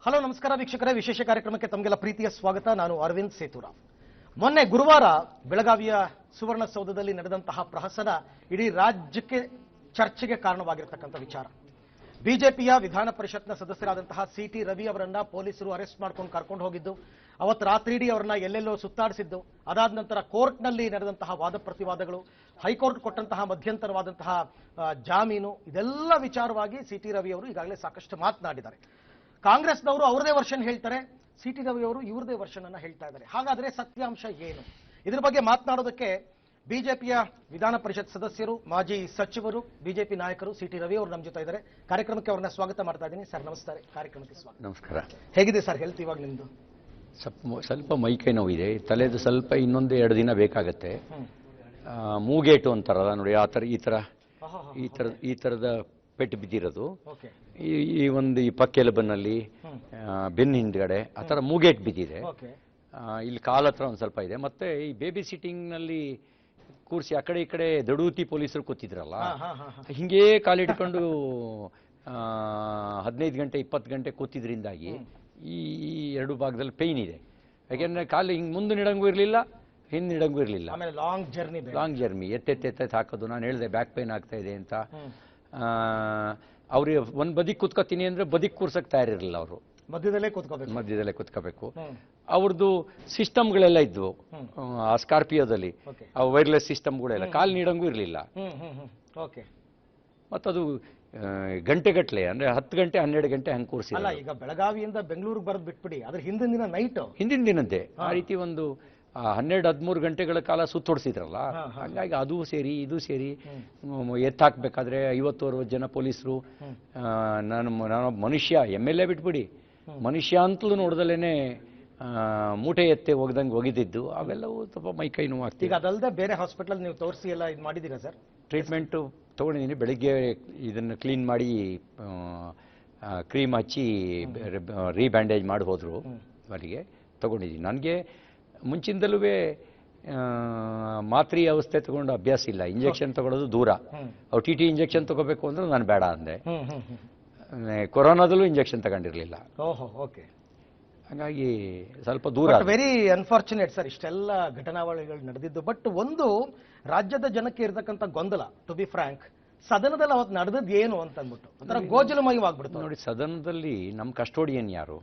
Hello ನಮಸ್ಕಾರ ವೀಕ್ಷಕರೇ, ವಿಶೇಷ ಕಾರ್ಯಕ್ರಮಕ್ಕೆ ತಮಗೆಲ್ಲ ಪ್ರೀತಿಯ ಸ್ವಾಗತ. ನಾನು ಅರವಿಂದ್ ಸೇತುರಾವ್. ಮೊನ್ನೆ ಗುರುವಾರ ಬೆಳಗಾವಿಯ ಸುವರ್ಣಸೌಧದಲ್ಲಿ ನಡೆದಂತಹ ಪ್ರಹಸನ ಇಡೀ ರಾಜ್ಯಕ್ಕೆ ಚರ್ಚೆಗೆ ಕಾರಣವಾಗಿರತಕ್ಕಂಥ ವಿಚಾರ. ಬಿಜೆಪಿಯ ವಿಧಾನ ಪರಿಷತ್ನ ಸದಸ್ಯರಾದಂತಹ ಸಿ.ಟಿ. ರವಿ ಅವರನ್ನ ಪೊಲೀಸರು ಅರೆಸ್ಟ್ ಮಾಡ್ಕೊಂಡು ಕರ್ಕೊಂಡು ಹೋಗಿದ್ದು, ಅವತ್ತು ರಾತ್ರಿಡೀ ಅವರನ್ನ ಎಲ್ಲೆಲ್ಲೋ ಸುತ್ತಾಡಿಸಿದ್ದು, ಅದಾದ ನಂತರ ಕೋರ್ಟ್ನಲ್ಲಿ ನಡೆದಂತಹ ವಾದ ಪ್ರತಿವಾದಗಳು, ಹೈಕೋರ್ಟ್ ಕೊಟ್ಟಂತಹ ಮಧ್ಯಂತರವಾದಂತಹ ಜಾಮೀನು, ಇದೆಲ್ಲ ವಿಚಾರವಾಗಿ ಸಿ.ಟಿ. ರವಿ ಅವರು ಈಗಾಗಲೇ ಸಾಕಷ್ಟು ಮಾತನಾಡಿದ್ದಾರೆ. ಕಾಂಗ್ರೆಸ್ನವರು ಅವರದೇ ವರ್ಷನ್ ಹೇಳ್ತಾರೆ, ಸಿ.ಟಿ. ರವಿ ಅವರು ಇವರದೇ ವರ್ಷನ್ ಅನ್ನ ಹೇಳ್ತಾ ಇದ್ದಾರೆ. ಹಾಗಾದ್ರೆ ಸತ್ಯಾಂಶ ಏನು? ಇದ್ರ ಬಗ್ಗೆ ಮಾತನಾಡೋದಕ್ಕೆ ಬಿಜೆಪಿಯ ವಿಧಾನ ಪರಿಷತ್ ಸದಸ್ಯರು, ಮಾಜಿ ಸಚಿವರು, ಬಿಜೆಪಿ ನಾಯಕರು ಸಿ.ಟಿ. ರವಿ ಅವರು ನಮ್ಮ ಜೊತೆ ಇದ್ದಾರೆ. ಕಾರ್ಯಕ್ರಮಕ್ಕೆ ಅವರನ್ನ ಸ್ವಾಗತ ಮಾಡ್ತಾ ಇದ್ದೀನಿ. ಸರ್ ನಮಸ್ಕಾರ, ಕಾರ್ಯಕ್ರಮಕ್ಕೆ ಸ್ವಾಗತ. ನಮಸ್ಕಾರ. ಹೇಗಿದೆ ಸರ್ ಹೆಲ್ತ್ ಇವಾಗ ನಿಮ್ದು? ಸ್ವಲ್ಪ ಮೈಕೈ ನೋವಿದೆ, ತಲೆದು ಸ್ವಲ್ಪ ಇನ್ನೊಂದು 2 ದಿನ ಬೇಕಾಗತ್ತೆ. ಮೂಗೇಟು ಅಂತಾರಲ್ಲ ನೋಡಿ, ಆ ಥರ ಈ ಥರದ ಪೆಟ್ಟು ಬಿದ್ದಿರೋದು. ಈ ಪಕ್ಕೆಲುಬನ್ನಲ್ಲಿ, ಬೆನ್ನ ಹಿಂದ್ಗಡೆ ಆ ಥರ ಮೂಗೇಟ್ ಬಿದ್ದಿದೆ. ಇಲ್ಲಿ ಕಾಲ ಹತ್ರ ಒಂದು ಸ್ವಲ್ಪ ಇದೆ. ಮತ್ತೆ ಈ ಬೇಬಿ ಸಿಟ್ಟಿಂಗ್ನಲ್ಲಿ ಕೂರಿಸಿ ಆ ಕಡೆ ಈ ಕಡೆ ದಡೂತಿ ಪೊಲೀಸರು ಕೂತಿದ್ರಲ್ಲ, ಹಿಂಗೇ ಕಾಲಿಟ್ಕೊಂಡು 15 ಗಂಟೆ 20 ಗಂಟೆ ಕೂತಿದ್ರಿಂದಾಗಿ ಈ 2 ಭಾಗದಲ್ಲಿ ಪೇಯ್ನ್ ಇದೆ. ಯಾಕೆಂದ್ರೆ ಕಾಲು ಹಿಂಗೆ ಮುಂದೆ ನಿಡಂಗೂ ಇರಲಿಲ್ಲ, ಹಿಂದೆ ನಿಡಂಗೂ ಇರಲಿಲ್ಲ. ಲಾಂಗ್ ಜರ್ನಿ ಎತ್ತೆತ್ತ ಹಾಕೋದು. ನಾನು ಹೇಳಿದೆ ಬ್ಯಾಕ್ ಪೇನ್ ಆಗ್ತಾ ಇದೆ ಅಂತ. ಅವ್ರಿಗೆ ಒಂದು ಬದಿಗೆ ಕೂತ್ಕೋತೀನಿ ಅಂದ್ರೆ ಬದಿಗೆ ಕೂರ್ಸಕ್ ತಯಾರಿರಲಿಲ್ಲ. ಅವರು ಮಧ್ಯದಲ್ಲೇ ಕೂತ್ಕೋಬೇಕು. ಅವ್ರದ್ದು ಸಿಸ್ಟಮ್ಗಳೆಲ್ಲ ಇದ್ವು ಆ ಸ್ಕಾರ್ಪಿಯೋದಲ್ಲಿ, ಆ ವೈರ್ಲೆಸ್ ಸಿಸ್ಟಮ್ಗಳೆಲ್ಲ, ಕಾಲು ನೀಡಂಗೂ ಇರಲಿಲ್ಲ. ಮತ್ತದು ಗಂಟೆಗಟ್ಲೆ ಅಂದ್ರೆ 10 ಗಂಟೆ 12 ಗಂಟೆ ಹಂಗೆ ಕೂರಿಸಿ. ಈಗ ಬೆಳಗಾವಿಯಿಂದ ಬೆಂಗಳೂರಿಗೆ ಬರೋದು ಬಿಟ್ಬಿಡಿ, ಅದ್ರ ಹಿಂದಿನ ದಿನ ನೈಟ್, ಹಿಂದಿನ ದಿನಂತೆ ಆ ರೀತಿ ಒಂದು 12-13 ಗಂಟೆಗಳ ಕಾಲ ಸುತ್ತೋಡಿಸಿದ್ರಲ್ಲ. ಹಾಗಾಗಿ ಅದು ಸೇರಿ ಇದು ಸೇರಿ ಎತ್ತಾಕ್ಬೇಕಾದ್ರೆ 50-60 ಜನ ಪೊಲೀಸರು. ನಾನು ಮನುಷ್ಯ, MLA ಬಿಟ್ಬಿಡಿ, ಮನುಷ್ಯ ಅಂತಲೂ ನೋಡ್ದಲೇನೆ ಮೂಟೆ ಎತ್ತೆ ಒಗಿದಿದ್ದು ಅವೆಲ್ಲವೂ ಸ್ವಲ್ಪ ಮೈಕೈ ನೋವು ಆಗ್ತದೆ. ಈಗ ಅದಲ್ಲದೆ ಬೇರೆ ಹಾಸ್ಪಿಟಲ್ ನೀವು ತೋರಿಸಿ ಎಲ್ಲ ಇದು ಮಾಡಿದ್ದೀರಾ ಸರ್? ಟ್ರೀಟ್ಮೆಂಟು ತಗೊಂಡಿದ್ದೀನಿ. ಬೆಳಿಗ್ಗೆ ಇದನ್ನು ಕ್ಲೀನ್ ಮಾಡಿ ಕ್ರೀಮ್ ಹಚ್ಚಿ ರೀಬ್ಯಾಂಡೇಜ್ ಮಾಡಿ ಹೋದ್ರು. ಅವರಿಗೆ ತಗೊಂಡಿದ್ದೀನಿ. ನನಗೆ ಮುಂಚಿಂದಲೂ ಮಾತ್ರಿ ಅವಸ್ಥೆ ತಗೊಂಡು ಅಭ್ಯಾಸ ಇಲ್ಲ. ಇಂಜೆಕ್ಷನ್ ತಗೊಳ್ಳೋದು ದೂರ. ಅವು TT ಇಂಜೆಕ್ಷನ್ ತಗೋಬೇಕು ಅಂದ್ರೆ ನಾನು ಬೇಡ ಅಂದೆ. ಕೊರೋನಾದಲ್ಲೂ ಇಂಜೆಕ್ಷನ್ ತಗೊಂಡಿರಲಿಲ್ಲ. ಹಾಗಾಗಿ ಸ್ವಲ್ಪ ದೂರ. ವೆರಿ ಅನ್ಫಾರ್ಚುನೇಟ್ ಸರ್ ಇಷ್ಟೆಲ್ಲ ಘಟನಾವಳಿಗಳು ನಡೆದಿದ್ದು. ಬಟ್ ಒಂದು ರಾಜ್ಯದ ಜನಕ್ಕೆ ಇರತಕ್ಕಂಥ ಗೊಂದಲ, ಟು ಬಿ ಫ್ರಾಂಕ್, ಸದನದಲ್ಲಿ ಅವತ್ತು ನಡೆದದ್ದು ಏನು ಅಂತ ಅಂದ್ಬಿಟ್ಟು ಒಂಥರ ಗೋಜಲಮಯವಾಗ್ಬಿಡ್ತು ನೋಡಿ. ಸದನದಲ್ಲಿ ನಮ್ಮ ಕಸ್ಟೋಡಿಯನ್ ಯಾರು?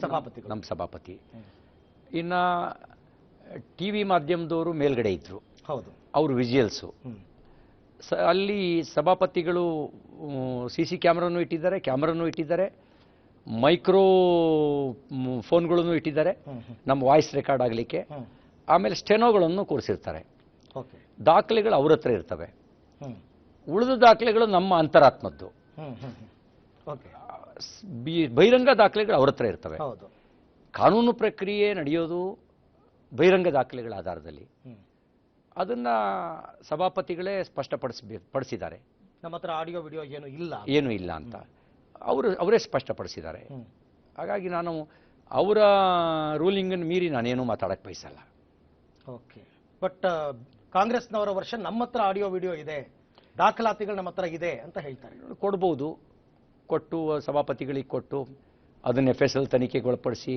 ಸಭಾಪತಿ. ನಮ್ಮ ಸಭಾಪತಿ. ಇನ್ನ TV ಮಾಧ್ಯಮದವರು ಮೇಲ್ಗಡೆ ಇದ್ರು. ಹೌದು, ಅವರು ವಿಜುವಲ್ಸು. ಅಲ್ಲಿ ಸಭಾಪತಿಗಳು CC ಕ್ಯಾಮ್ರಾನು ಇಟ್ಟಿದ್ದಾರೆ, ಮೈಕ್ರೋ ಫೋನ್ಗಳನ್ನು ಇಟ್ಟಿದ್ದಾರೆ ನಮ್ಮ ವಾಯ್ಸ್ ರೆಕಾರ್ಡ್ ಆಗಲಿಕ್ಕೆ. ಆಮೇಲೆ ಸ್ಟೆನೋಗಳನ್ನು ಕೂರಿಸಿರ್ತಾರೆ. ದಾಖಲೆಗಳು ಅವ್ರ ಹತ್ರ ಇರ್ತವೆ. ಉಳಿದ ದಾಖಲೆಗಳು ನಮ್ಮ ಅಂತರಾತ್ಮದ್ದು. ಬಹಿರಂಗ ದಾಖಲೆಗಳು ಅವ್ರ ಹತ್ರ ಇರ್ತವೆ. ಕಾನೂನು ಪ್ರಕ್ರಿಯೆ ನಡೆಯೋದು ಬಹಿರಂಗ ದಾಖಲೆಗಳ ಆಧಾರದಲ್ಲಿ. ಅದನ್ನ ಸಭಾಪತಿಗಳೇ ಸ್ಪಷ್ಟಪಡಿಸಿದ್ದಾರೆ. ನಮ್ಮ ಹತ್ರ ಆಡಿಯೋ ವಿಡಿಯೋ ಏನು ಇಲ್ಲ ಅಂತ ಅವರೇ ಸ್ಪಷ್ಟಪಡಿಸಿದ್ದಾರೆ. ಹಾಗಾಗಿ ನಾನು ಅವರ ರೂಲಿಂಗನ್ನು ಮೀರಿ ನಾನೇನು ಮಾತಾಡಕ್ಕೆ ಬಯಸಲ್ಲ. ಬಟ್ ಕಾಂಗ್ರೆಸ್ನವರ ವರ್ಷ ನಮ್ಮ ಹತ್ರ ಆಡಿಯೋ ವಿಡಿಯೋ ಇದೆ, ದಾಖಲಾತಿಗಳು ನಮ್ಮ ಹತ್ರ ಇದೆ ಅಂತ ಹೇಳ್ತಾರೆ. ಕೊಡ್ಬೋದು, ಕೊಟ್ಟು ಸಭಾಪತಿಗಳಿಗೆ ಕೊಟ್ಟು ಅದನ್ನ FSL ತನಿಖೆಗೆ ಒಳಪಡಿಸಿ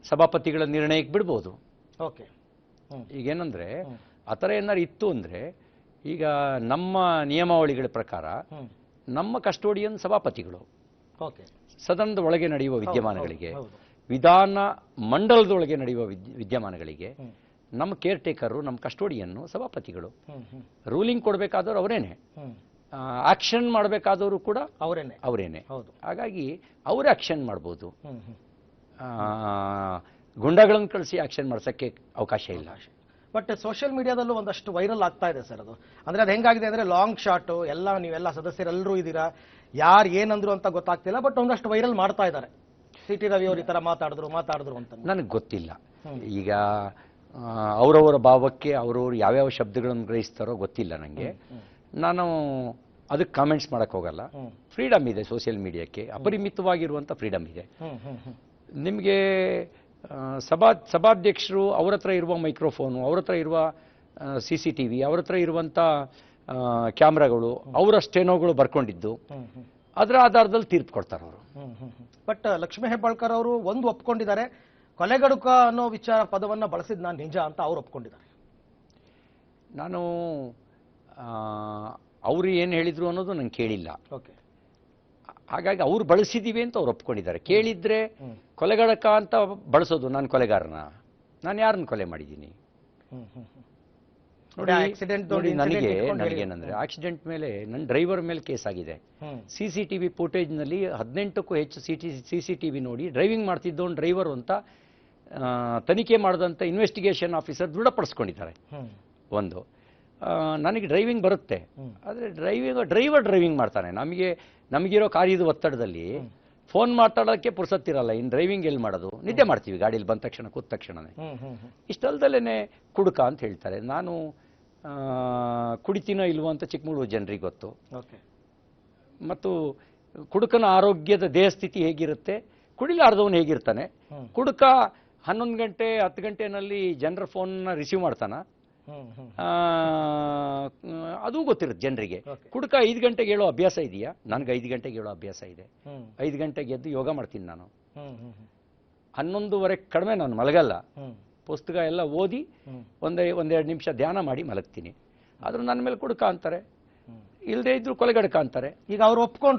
ಸಭಾಪತಿಗಳ ನಿರ್ಣಯಕ್ಕೆ ಬಿಡ್ಬೋದು. ಈಗೇನಂದ್ರೆ ಆ ಥರ ಏನಾರು ಇತ್ತು ಅಂದ್ರೆ, ಈಗ ನಮ್ಮ ನಿಯಮಾವಳಿಗಳ ಪ್ರಕಾರ ನಮ್ಮ ಕಸ್ಟೋಡಿಯನ್ ಸಭಾಪತಿಗಳು. ಸದನದ ಒಳಗೆ ನಡೆಯುವ ವಿದ್ಯಮಾನಗಳಿಗೆ, ವಿಧಾನ ಮಂಡಲದೊಳಗೆ ನಡೆಯುವ ವಿದ್ಯಮಾನಗಳಿಗೆ ನಮ್ಮ ಕೇರ್ ಟೇಕರು, ನಮ್ಮ ಕಸ್ಟೋಡಿಯನ್ನು ಸಭಾಪತಿಗಳು. ರೂಲಿಂಗ್ ಕೊಡಬೇಕಾದವರು ಅವರೇನೆ, ಆಕ್ಷನ್ ಮಾಡಬೇಕಾದವರು ಕೂಡ ಅವರೇನೆ. ಹಾಗಾಗಿ ಅವರೇ ಆಕ್ಷನ್ ಮಾಡ್ಬೋದು. ಗುಂಡಾಗಳನ್ನು ಕಳಿಸಿ ಆಕ್ಷನ್ ಮಾಡ್ಸಕ್ಕೆ ಅವಕಾಶ ಇಲ್ಲ. ಬಟ್ ಸೋಷಿಯಲ್ ಮೀಡಿಯಾದಲ್ಲೂ ಒಂದಷ್ಟು ವೈರಲ್ ಆಗ್ತಾ ಇದೆ ಸರ್ ಅದು. ಅಂದ್ರೆ ಅದು ಹೆಂಗಾಗಿದೆ ಅಂದ್ರೆ ಲಾಂಗ್ ಶಾಟ್ ಎಲ್ಲ, ನೀವೆಲ್ಲ ಸದಸ್ಯರೆಲ್ಲರೂ ಇದ್ದೀರಾ, ಯಾರು ಏನಂದ್ರು ಅಂತ ಗೊತ್ತಾಗ್ತಿಲ್ಲ. ಬಟ್ ಒಂದಷ್ಟು ವೈರಲ್ ಮಾಡ್ತಾ ಇದ್ದಾರೆ, ಸಿ.ಟಿ. ರವಿ ಅವರು ಈ ತರ ಮಾತಾಡಿದ್ರು ಅಂತ. ನನಗೆ ಗೊತ್ತಿಲ್ಲ. ಈಗ ಅವರವರ ಭಾವಕ್ಕೆ ಅವರವರು ಯಾವ್ಯಾವ ಶಬ್ದಗಳನ್ನು ಗ್ರಹಿಸ್ತಾರೋ ಗೊತ್ತಿಲ್ಲ ನನಗೆ. ನಾನು ಅದಕ್ಕೆ ಕಾಮೆಂಟ್ಸ್ ಮಾಡಕ್ ಹೋಗಲ್ಲ. ಫ್ರೀಡಮ್ ಇದೆ ಸೋಷಿಯಲ್ ಮೀಡಿಯಾಕ್ಕೆ, ಅಪರಿಮಿತವಾಗಿರುವಂಥ ಫ್ರೀಡಮ್ ಇದೆ. ನಿಮಗೆ ಸಭಾಧ್ಯಕ್ಷರು ಅವ್ರ ಹತ್ರ ಇರುವ ಮೈಕ್ರೋಫೋನು, ಅವ್ರ ಹತ್ರ ಇರುವ CCTV, ಅವ್ರ ಹತ್ರ ಇರುವಂಥ ಕ್ಯಾಮ್ರಾಗಳು, ಅವರ ಸ್ಟೆನೋಗಳು ಬರ್ಕೊಂಡಿದ್ದು, ಅದರ ಆಧಾರದಲ್ಲಿ ತೀರ್ಪು ಕೊಡ್ತಾರೆ ಅವರು. ಬಟ್ ಲಕ್ಷ್ಮೀ ಹೆಬ್ಬಾಳ್ಕರ್ ಅವರು ಒಂದು ಒಪ್ಕೊಂಡಿದ್ದಾರೆ, ಕೊಲೆಗಡುಕ ಅನ್ನೋ ಪದವನ್ನ ಬಳಸಿದ್ ನಾನು ನಿಜ ಅಂತ ಅವ್ರು ಒಪ್ಕೊಂಡಿದ್ದಾರೆ. ನಾನು ಅವರು ಏನು ಹೇಳಿದ್ರು ಅನ್ನೋದು ನಂಗೆ ಕೇಳಿಲ್ಲ. ಓಕೆ. ಹಾಗಾಗಿ ಅವ್ರು ಬಳಸಿದೀವಿ ಅಂತ ಅವ್ರು ಒಪ್ಕೊಂಡಿದ್ದಾರೆ. ಕೇಳಿದ್ರೆ ಕೊಲೆಗಡಕ ಅಂತ ಬಳಸೋದು, ನಾನು ಕೊಲೆಗಾರನ, ನಾನು ಯಾರನ್ನ ಕೊಲೆ ಮಾಡಿದ್ದೀನಿ? ನೋಡಿ ನನಗೇನಂದ್ರೆ ಆಕ್ಸಿಡೆಂಟ್ ಮೇಲೆ ನನ್ನ ಡ್ರೈವರ್ ಮೇಲೆ ಕೇಸ್ ಆಗಿದೆ. CCTV ಫುಟೇಜ್ನಲ್ಲಿ 18ಕ್ಕೂ ಹೆಚ್ಚು CCTV ನೋಡಿ ಡ್ರೈವಿಂಗ್ ಮಾಡ್ತಿದ್ದವನು ಡ್ರೈವರ್ ಅಂತ ತನಿಖೆ ಮಾಡಿದಂಥ ಇನ್ವೆಸ್ಟಿಗೇಷನ್ ಆಫೀಸರ್ ದೃಢಪಡಿಸ್ಕೊಂಡಿದ್ದಾರೆ. ಒಂದು, ನನಗೆ ಡ್ರೈವಿಂಗ್ ಬರುತ್ತೆ, ಆದರೆ ಡ್ರೈವರ್ ಡ್ರೈವಿಂಗ್ ಮಾಡ್ತಾನೆ. ನಮಗಿರೋ ಕಾರ್ಯದ ಒತ್ತಡದಲ್ಲಿ ಫೋನ್ ಮಾತಾಡೋಕ್ಕೆ ಪುರ್ಸತ್ತಿರಲ್ಲ, ಇನ್ನು ಡ್ರೈವಿಂಗ್ ಎಲ್ಲಿ ಮಾಡೋದು? ನಿದ್ದೆ ಮಾಡ್ತೀವಿ ಗಾಡೀಲಿ ಬಂದ ತಕ್ಷಣ, ಕೂತ ತಕ್ಷಣನೇ. ಇಷ್ಟಲ್ದಲ್ಲೇ ಕುಡುಕ ಅಂತ ಹೇಳ್ತಾರೆ. ನಾನು ಕುಡಿತೀನೋ ಇಲ್ವೋ ಅಂತ ಚಿಕ್ಕಮಗಳೂರು ಜನರಿಗೆ ಗೊತ್ತು. ಮತ್ತು ಕುಡುಕನ ಆರೋಗ್ಯದ ದೇಹಸ್ಥಿತಿ ಹೇಗಿರುತ್ತೆ, ಕುಡಿಲಾರ್ದವನು ಹೇಗಿರ್ತಾನೆ, ಕುಡುಕ 11 ಗಂಟೆ 10 ಗಂಟೆನಲ್ಲಿ ಜನರ ಫೋನ್ನ ರಿಸೀವ್ ಮಾಡ್ತಾನ, ಅದು ಗೊತ್ತಿರುತ್ತೆ ಜನರಿಗೆ. ಕುಡುಕ 5 ಗಂಟೆಗೆ ಹೇಳೋ ಅಭ್ಯಾಸ ಇದೆಯಾ? ನನಗೆ 5 ಗಂಟೆಗೆ ಹೇಳೋ ಅಭ್ಯಾಸ ಇದೆ. 5 ಗಂಟೆಗೆ ಎದ್ದು ಯೋಗ ಮಾಡ್ತೀನಿ ನಾನು. 11:15 ಕಡಿಮೆ ನಾನು ಮಲಗಲ್ಲ. ಪುಸ್ತಕ ಎಲ್ಲ ಓದಿ ಒಂದೆರಡು ನಿಮಿಷ ಧ್ಯಾನ ಮಾಡಿ ಮಲಗ್ತೀನಿ. ಆದ್ರೂ ನನ್ನ ಮೇಲೆ ಕುಡುಕ ಅಂತಾರೆ, ಇಲ್ಲದೆ ಇದ್ರು ಕೊಲೆಗಡಕ ಅಂತಾರೆ. ಈಗ ಅವ್ರು ಒಪ್ಕೊಂಡು